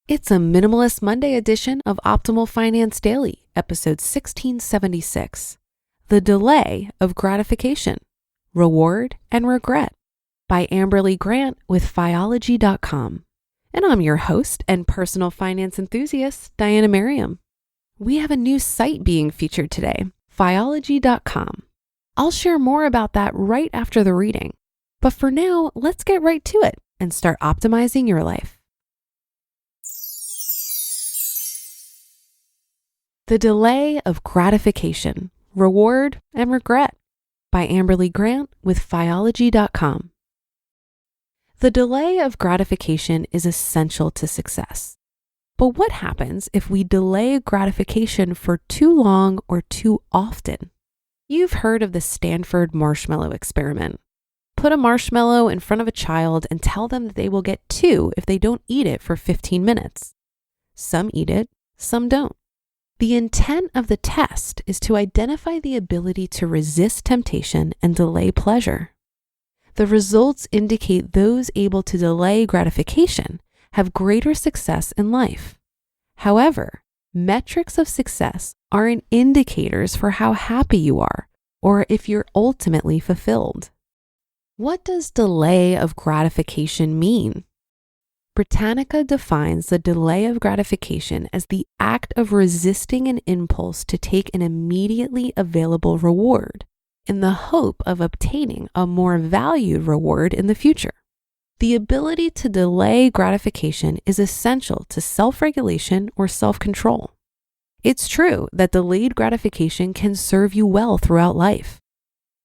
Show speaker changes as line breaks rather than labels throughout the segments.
It's a Minimalist Monday edition of Optimal Finance Daily, episode 1676. The Delay of Gratification, Reward and Regret by Amberly Grant with Fiology.com. And I'm your host and personal finance enthusiast, Diana Merriam. We have a new site being featured today, Fiology.com. I'll share more about that right after the reading. But for now, let's get right to it and start optimizing your life. The Delay of Gratification, Reward and Regret by Amberly Grant with Fiology.com. The delay of gratification is essential to success. But what happens if we delay gratification for too long or too often? You've heard of the Stanford marshmallow experiment. Put a marshmallow in front of a child and tell them that they will get 2 if they don't eat it for 15 minutes. Some eat it, some don't. The intent of the test is to identify the ability to resist temptation and delay pleasure. The results indicate those able to delay gratification have greater success in life. However, metrics of success aren't indicators for how happy you are or if you're ultimately fulfilled. What does delay of gratification mean? Britannica defines the delay of gratification as the act of resisting an impulse to take an immediately available reward in the hope of obtaining a more valued reward in the future. The ability to delay gratification is essential to self-regulation or self-control. It's true that delayed gratification can serve you well throughout life.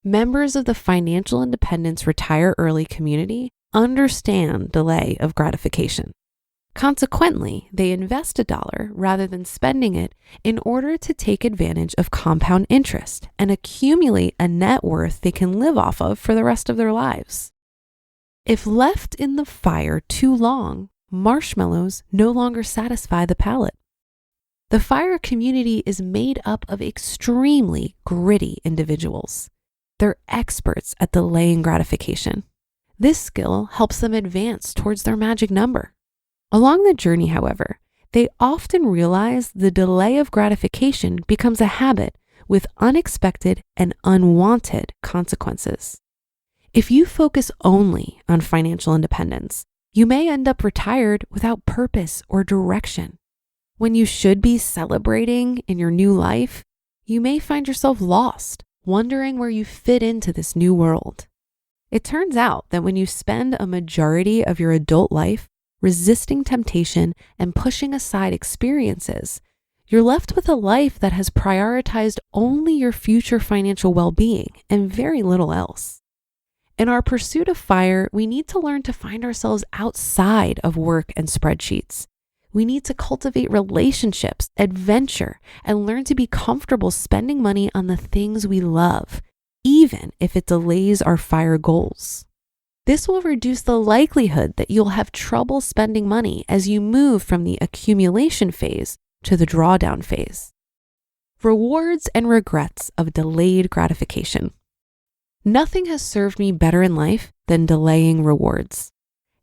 Members of the Financial Independence Retire Early community understand delay of gratification. Consequently, they invest $1 rather than spending it in order to take advantage of compound interest and accumulate a net worth they can live off of for the rest of their lives. If left in the fire too long, marshmallows no longer satisfy the palate. The FIRE community is made up of extremely gritty individuals. They're experts at delaying gratification. This skill helps them advance towards their magic number. Along the journey, however, they often realize the delay of gratification becomes a habit with unexpected and unwanted consequences. If you focus only on financial independence, you may end up retired without purpose or direction. When you should be celebrating in your new life, you may find yourself lost, wondering where you fit into this new world. It turns out that when you spend a majority of your adult life resisting temptation and pushing aside experiences, you're left with a life that has prioritized only your future financial well-being and very little else. In our pursuit of FIRE, we need to learn to find ourselves outside of work and spreadsheets. We need to cultivate relationships, adventure, and learn to be comfortable spending money on the things we love, even if it delays our FIRE goals. This will reduce the likelihood that you'll have trouble spending money as you move from the accumulation phase to the drawdown phase. Rewards and regrets of delayed gratification. Nothing has served me better in life than delaying rewards.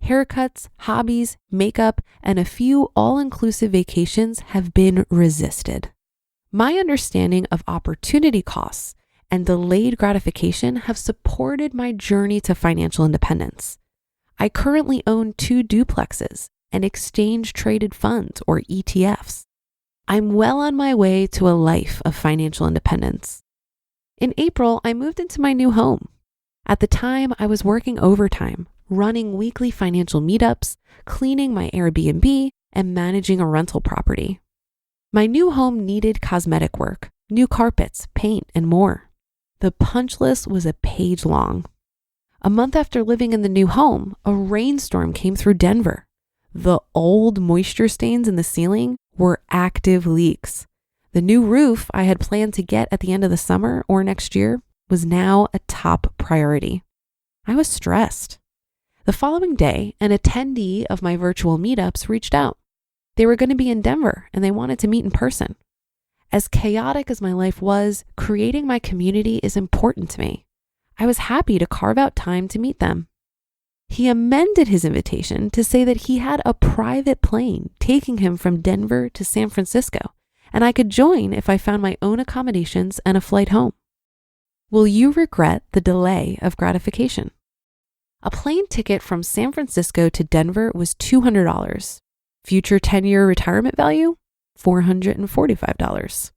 Haircuts, hobbies, makeup, and a few all-inclusive vacations have been resisted. My understanding of opportunity costs and delayed gratification have supported my journey to financial independence. I currently own 2 duplexes and exchange-traded funds or ETFs. I'm well on my way to a life of financial independence. In April, I moved into my new home. At the time, I was working overtime, running weekly financial meetups, cleaning my Airbnb, and managing a rental property. My new home needed cosmetic work, new carpets, paint, and more. The punch list was a page long. A month after living in the new home, a rainstorm came through Denver. The old moisture stains in the ceiling were active leaks. The new roof I had planned to get at the end of the summer or next year was now a top priority. I was stressed. The following day, an attendee of my virtual meetups reached out. They were going to be in Denver and they wanted to meet in person. As chaotic as my life was, creating my community is important to me. I was happy to carve out time to meet them. He amended his invitation to say that he had a private plane taking him from Denver to San Francisco, and I could join if I found my own accommodations and a flight home. Will you regret the delay of gratification? A plane ticket from San Francisco to Denver was $200. Future 10-year retirement value? $445.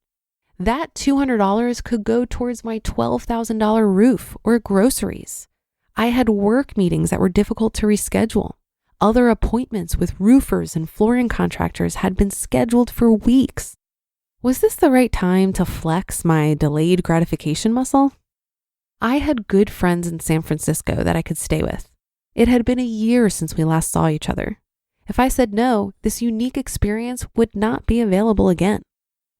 That $200 could go towards my $12,000 roof or groceries. I had work meetings that were difficult to reschedule. Other appointments with roofers and flooring contractors had been scheduled for weeks. Was this the right time to flex my delayed gratification muscle? I had good friends in San Francisco that I could stay with. It had been a year since we last saw each other. If I said no, this unique experience would not be available again.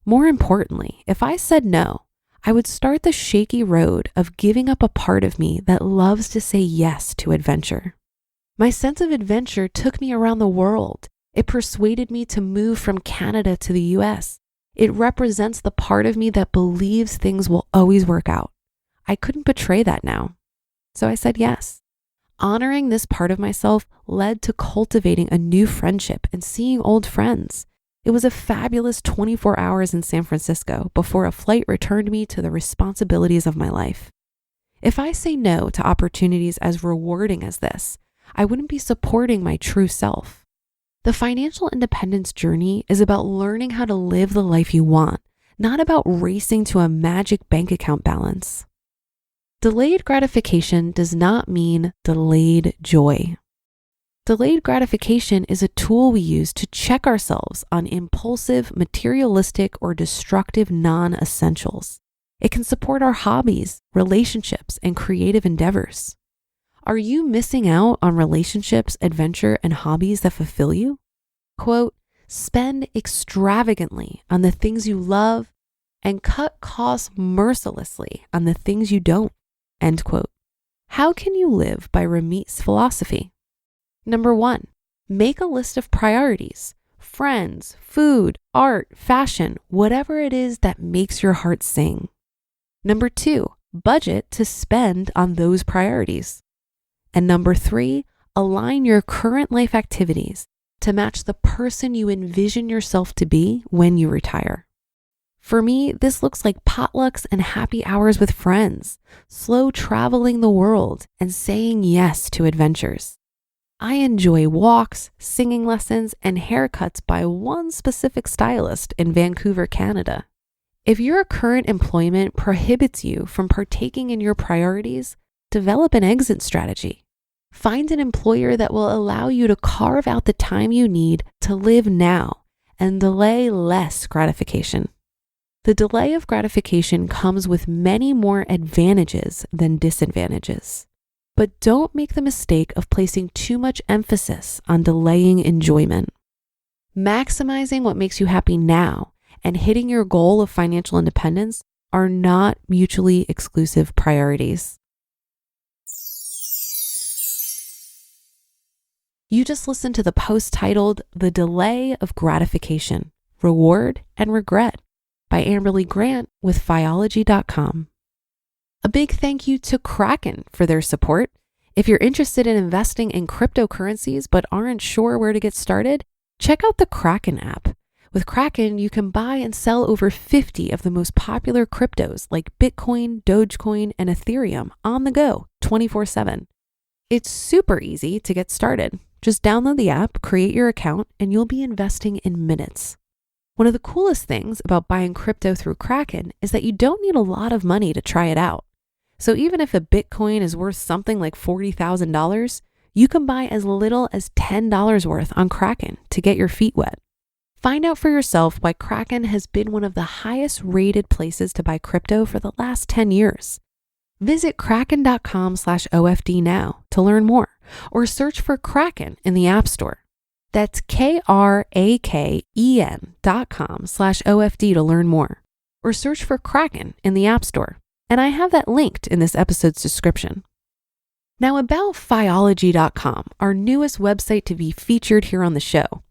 More importantly, if I said no, I would start the shaky road of giving up a part of me that loves to say yes to adventure. My sense of adventure took me around the world. It persuaded me to move from Canada to the US. It represents the part of me that believes things will always work out. I couldn't betray that now. So I said yes. Honoring this part of myself led to cultivating a new friendship and seeing old friends. It was a fabulous 24 hours in San Francisco before a flight returned me to the responsibilities of my life. If I say no to opportunities as rewarding as this, I wouldn't be supporting my true self. The financial independence journey is about learning how to live the life you want, not about racing to a magic bank account balance. Delayed gratification does not mean delayed joy. Delayed gratification is a tool we use to check ourselves on impulsive, materialistic, or destructive non-essentials. It can support our hobbies, relationships, and creative endeavors. Are you missing out on relationships, adventure, and hobbies that fulfill you? Quote, spend extravagantly on the things you love and cut costs mercilessly on the things you don't. End quote. How can you live by Ramit's philosophy? Number 1, make a list of priorities. Friends, food, art, fashion, whatever it is that makes your heart sing. Number 2, budget to spend on those priorities. And number 3, align your current life activities to match the person you envision yourself to be when you retire. For me, this looks like potlucks and happy hours with friends, slow traveling the world, and saying yes to adventures. I enjoy walks, singing lessons, and haircuts by one specific stylist in Vancouver, Canada. If your current employment prohibits you from partaking in your priorities, develop an exit strategy. Find an employer that will allow you to carve out the time you need to live now and delay less gratification. The delay of gratification comes with many more advantages than disadvantages. But don't make the mistake of placing too much emphasis on delaying enjoyment. Maximizing what makes you happy now and hitting your goal of financial independence are not mutually exclusive priorities. You just listened to the post titled The Delay of Gratification, Reward and Regret by Amberly Grant with Fiology.com. A big thank you to Kraken for their support. If you're interested in investing in cryptocurrencies but aren't sure where to get started, check out the Kraken app. With Kraken, you can buy and sell over 50 of the most popular cryptos like Bitcoin, Dogecoin, and Ethereum on the go 24/7. It's super easy to get started. Just download the app, create your account, and you'll be investing in minutes. One of the coolest things about buying crypto through Kraken is that you don't need a lot of money to try it out. So even if a Bitcoin is worth something like $40,000, you can buy as little as $10 worth on Kraken to get your feet wet. Find out for yourself why Kraken has been one of the highest rated places to buy crypto for the last 10 years. Visit kraken.com/OFD now to learn more, or search for Kraken in the App Store. That's KRAKEN.com/OFD to learn more, or search for Kraken in the App Store. And I have that linked in this episode's description. Now about Fiology.com, our newest website to be featured here on the show.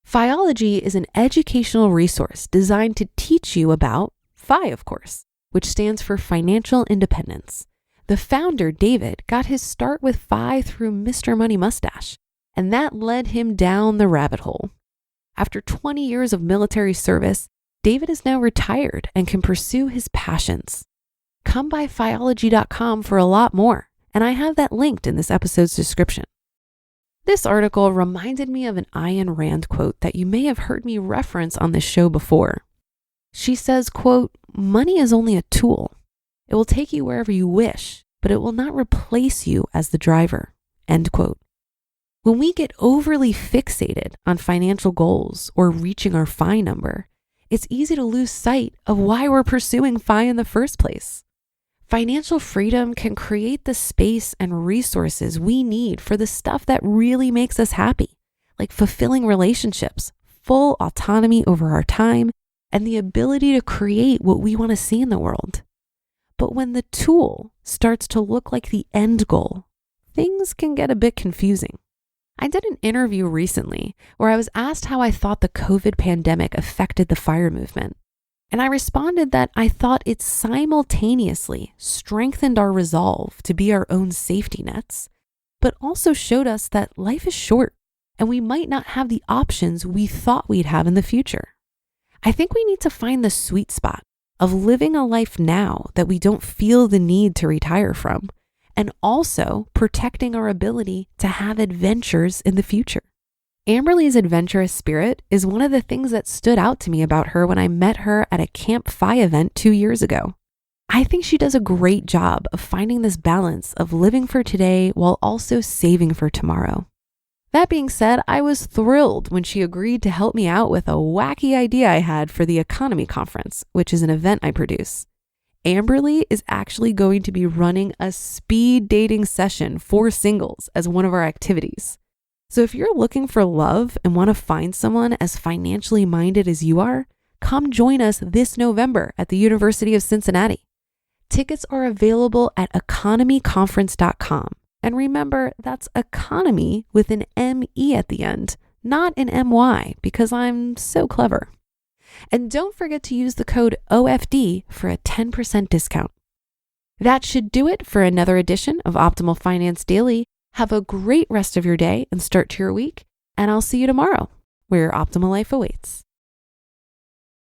Fiology is an educational resource designed to teach you about FI, of course, which stands for financial independence. The founder, David, got his start with FI through Mr. Money Mustache, and that led him down the rabbit hole. After 20 years of military service, David is now retired and can pursue his passions. Come by Fiology.com for a lot more, and I have that linked in this episode's description. This article reminded me of an Ayn Rand quote that you may have heard me reference on this show before. She says, quote, "Money is only a tool. It will take you wherever you wish, but it will not replace you as the driver," end quote. When we get overly fixated on financial goals or reaching our FI number, it's easy to lose sight of why we're pursuing FI in the first place. Financial freedom can create the space and resources we need for the stuff that really makes us happy, like fulfilling relationships, full autonomy over our time, and the ability to create what we want to see in the world. But when the tool starts to look like the end goal, things can get a bit confusing. I did an interview recently where I was asked how I thought the COVID pandemic affected the FIRE movement. And I responded that I thought it simultaneously strengthened our resolve to be our own safety nets, but also showed us that life is short and we might not have the options we thought we'd have in the future. I think we need to find the sweet spot of living a life now that we don't feel the need to retire from, and also protecting our ability to have adventures in the future. Amberly's adventurous spirit is one of the things that stood out to me about her when I met her at a Camp FI event 2 years ago. I think she does a great job of finding this balance of living for today while also saving for tomorrow. That being said, I was thrilled when she agreed to help me out with a wacky idea I had for the Economy Conference, which is an event I produce. Amberly is actually going to be running a speed dating session for singles as one of our activities. So if you're looking for love and want to find someone as financially minded as you are, come join us this November at the University of Cincinnati. Tickets are available at economyconference.com. And remember, that's economy with an M-E at the end, not an M-Y, because I'm so clever. And don't forget to use the code OFD for a 10% discount. That should do it for another edition of Optimal Finance Daily. Have a great rest of your day and start to your week, and I'll see you tomorrow, where your optimal life awaits.